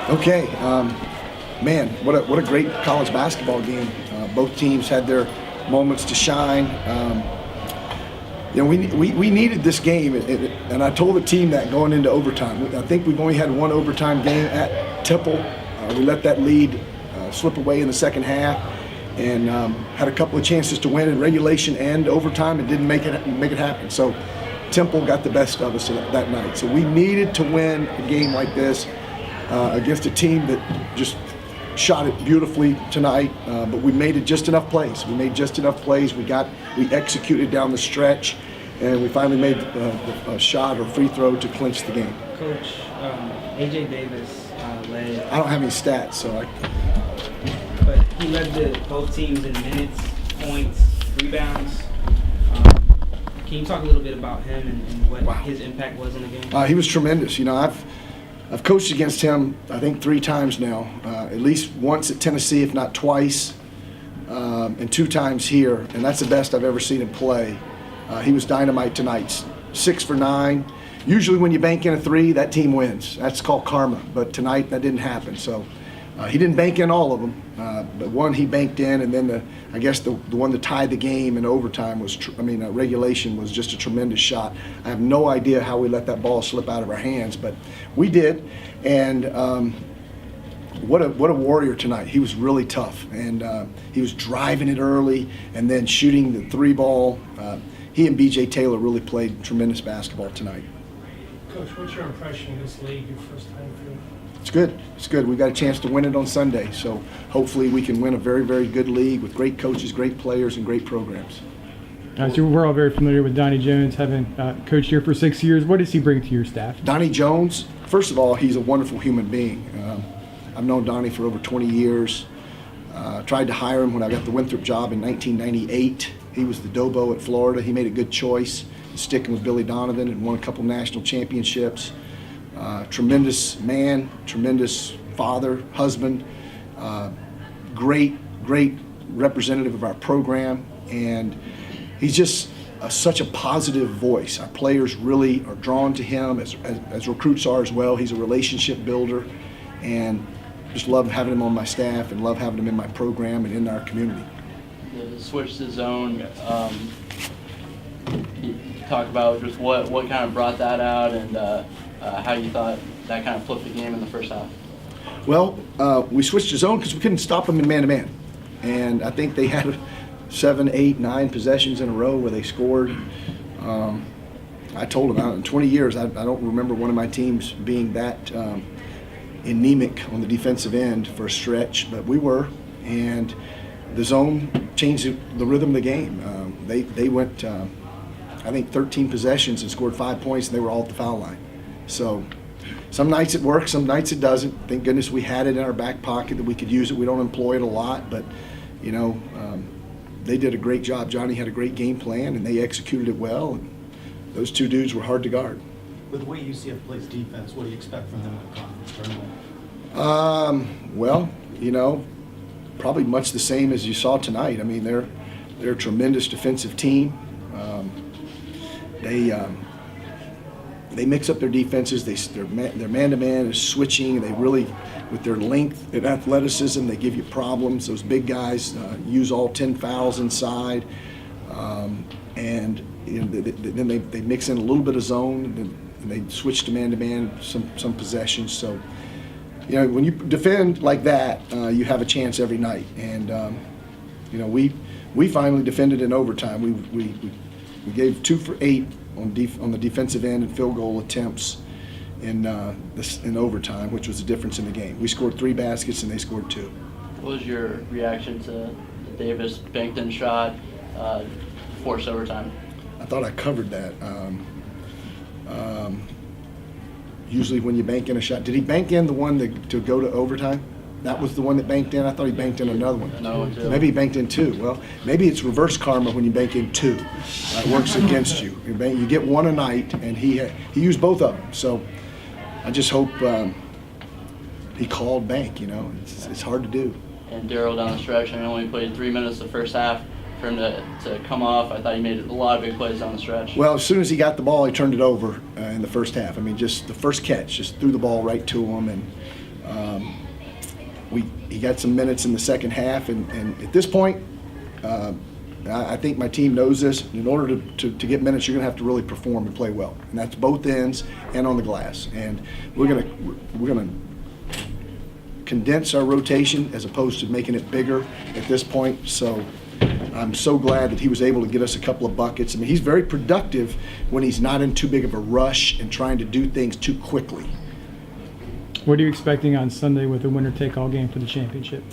Okay, man, what a great college basketball game. Both teams had their moments to shine. We needed this game, and I told the team that going into overtime. I think we've only had one overtime game at Temple. We let that lead slip away in the second half, and had a couple of chances to win in regulation and overtime, and didn't make it happen. So Temple got the best of us that night. So we needed to win a game like this against a team that just shot it beautifully tonight, but we made it just enough plays. We made just enough plays. We executed down the stretch, and we finally made a shot or free throw to clinch the game. Coach, A.J. Davis led. I don't have any stats, But he led both teams in minutes, points, rebounds. Can you talk a little bit about him and what his impact was in the game? He was tremendous. I've coached against him, I think 3 times now, at least once at Tennessee, if not twice, and 2 times here, and that's the best I've ever seen him play. He was dynamite tonight, 6 for 9. Usually when you bank in a 3, that team wins. That's called karma, but tonight that didn't happen. So he didn't bank in all of them, but one he banked in, and then I guess the one that tied the game in overtime was, regulation was just a tremendous shot. I have no idea how we let that ball slip out of our hands, but we did. And what a warrior tonight. He was really tough, and he was driving it early and then shooting the 3 ball. He and B.J. Taylor really played tremendous basketball tonight. Coach, what's your impression of this league, your first time through? It's good. It's good. We've got a chance to win it on Sunday, so hopefully we can win a very, very good league with great coaches, great players, and great programs. So we're all very familiar with Donnie Jones, having coached here for 6 years. What does he bring to your staff? Donnie Jones, first of all, he's a wonderful human being. I've known Donnie for over 20 years. Tried to hire him when I got the Winthrop job in 1998. He was the Dobo at Florida. He made a good choice, sticking with Billy Donovan, and won a couple national championships. Tremendous man, tremendous father, husband, great representative of our program, and he's just such a positive voice. Our players really are drawn to him, as recruits are as well. He's a relationship builder, and just love having him on my staff and love having him in my program and in our community. The switch to zone, you talk about just what kind of brought that out, and how you thought that kind of flipped the game in the first half. Well, we switched to zone because we couldn't stop them in man-to-man. And I think they had 7, 8, 9 possessions in a row where they scored. I told them, in 20 years, I don't remember one of my teams being that anemic on the defensive end for a stretch, but we were. And the zone changed the rhythm of the game. They went, I think, 13 possessions and scored 5 points, and they were all at the foul line. So some nights it works, some nights it doesn't. Thank goodness we had it in our back pocket that we could use it. We don't employ it a lot, but they did a great job. Johnny had a great game plan, and they executed it well. And those 2 dudes were hard to guard. With the way UCF plays defense, what do you expect from them in the conference tournament? Well, probably much the same as you saw tonight. I mean, they're a tremendous defensive team. They mix up their defenses. Their man-to-man is switching. They really, with their length and athleticism, they give you problems. Those big guys use all 10 fouls inside, and then they mix in a little bit of zone, and they switch to man-to-man some possessions. So, when you defend like that, you have a chance every night. And we finally defended in overtime. We gave 2 for 8 on the defensive end and field goal attempts in overtime, which was the difference in the game. We scored 3 baskets and they scored 2. What was your reaction to the Davis banked-in shot, forced overtime? I thought I covered that. Usually when you bank in a shot, did he bank in the one to go to overtime? That was the one that banked in? I thought he banked in another one. No, 2. Maybe he banked in 2. Well, maybe it's reverse karma when you bank in 2. It works against you. You get 1 a night, and he used both of them. So I just hope he called bank. It's hard to do. And Darryl down the stretch, only played 3 minutes the first half. For him to come off, I thought he made a lot of big plays down the stretch. Well, as soon as he got the ball, he turned it over in the first half. Just the first catch, just threw the ball right to him, and He got some minutes in the second half, and at this point, I think my team knows this. In order to get minutes, you're going to have to really perform and play well, and that's both ends and on the glass. And we're going to condense our rotation as opposed to making it bigger at this point. So I'm so glad that he was able to get us a couple of buckets. I mean, he's very productive when he's not in too big of a rush and trying to do things too quickly. What are you expecting on Sunday with a winner-take-all game for the championship?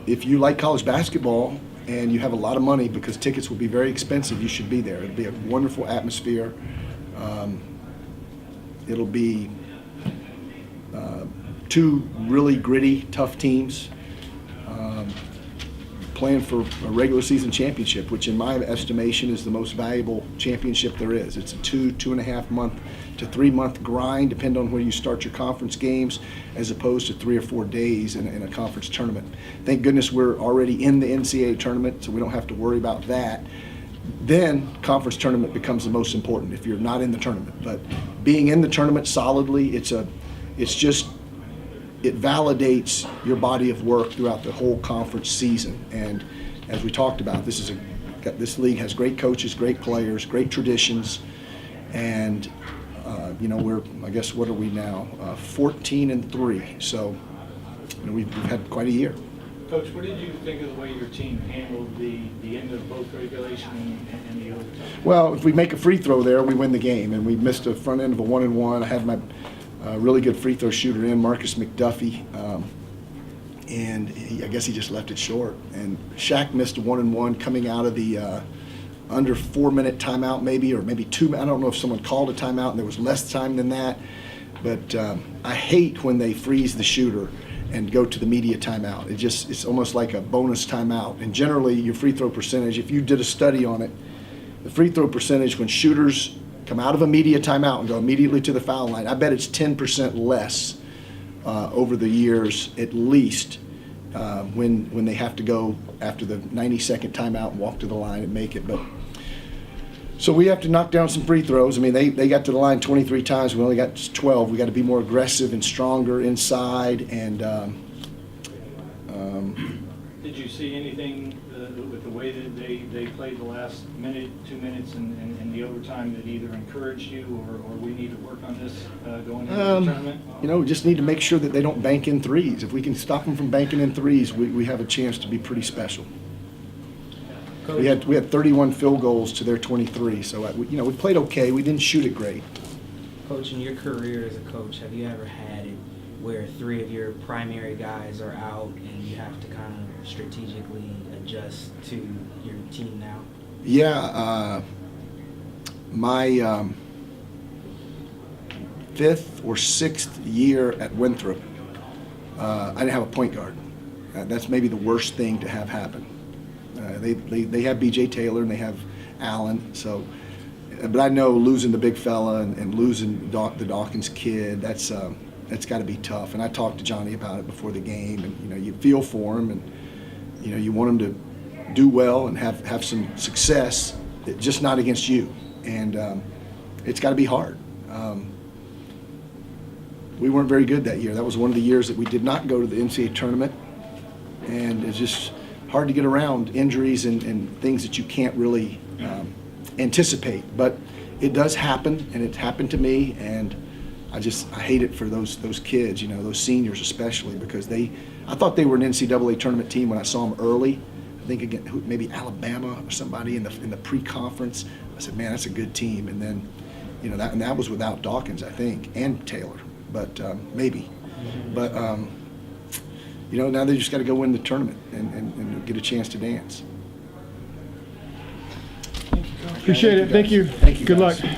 If you like college basketball and you have a lot of money, because tickets will be very expensive, you should be there. It'll be a wonderful atmosphere. It'll be two really gritty, tough teams playing for a regular season championship, which in my estimation is the most valuable championship there is. It's a 2.5 month to 3 month grind, depending on where you start your conference games, as opposed to 3 or 4 days in a conference tournament. Thank goodness we're already in the NCAA tournament, so we don't have to worry about that. Then conference tournament becomes the most important if you're not in the tournament. But being in the tournament solidly, it validates your body of work throughout the whole conference season. And as we talked about, this league has great coaches, great players, great traditions, and I guess what are we now? 14-3. So we've had quite a year. Coach, what did you think of the way your team handled the end of both regulation and the overtime? Well, if we make a free throw there, we win the game, and we missed a front end of a 1-and-1. I had my really good free throw shooter in, Marcus McDuffie, and I guess he just left it short. And Shaq missed a 1-and-1 coming out of the under 4 minute timeout, maybe 2. I don't know if someone called a timeout and there was less time than that, but I hate when they freeze the shooter and go to the media timeout. It's almost like a bonus timeout. And generally, your free throw percentage, if you did a study on it, the free throw percentage when shooters come out of a media timeout and go immediately to the foul line, I bet it's 10% less over the years at least when they have to go after the 90-second timeout and walk to the line and make it. But so we have to knock down some free throws. I mean, they got to the line 23 times. We only got 12. We got to be more aggressive and stronger inside. And did you see anything with the way that they played the last minute, 2 minutes, and the overtime that either encouraged you or we need to work on this going into the tournament? We just need to make sure that they don't bank in threes. If we can stop them from banking in threes, we have a chance to be pretty special. Coach, We had 31 field goals to their 23, so we played okay. We didn't shoot it great. Coach, in your career as a coach, have you ever had it where 3 of your primary guys are out and you have to kind of strategically adjust to your team now? Yeah, my 5th or 6th year at Winthrop, I didn't have a point guard. That's maybe the worst thing to have happen. They have B.J. Taylor and they have Allen, but I know losing the big fella and losing the Dawkins kid, that's got to be tough. And I talked to Johnny about it before the game, and you feel for him, and you want him to do well and have some success, just not against you. And it's got to be hard. We weren't very good that year. That was one of the years that we did not go to the NCAA tournament, and it's just hard to get around injuries and things that you can't really anticipate. But it does happen, and it happened to me, and I hate it for those kids, those seniors especially, because I thought they were an NCAA tournament team when I saw them early. I think again, maybe Alabama or somebody in the pre-conference. I said, man, that's a good team. And then, that was without Dawkins, I think, and Taylor, but maybe. But now they just got to go win the tournament and get a chance to dance. Appreciate it. Thank you. Thank you, Good guys. luck.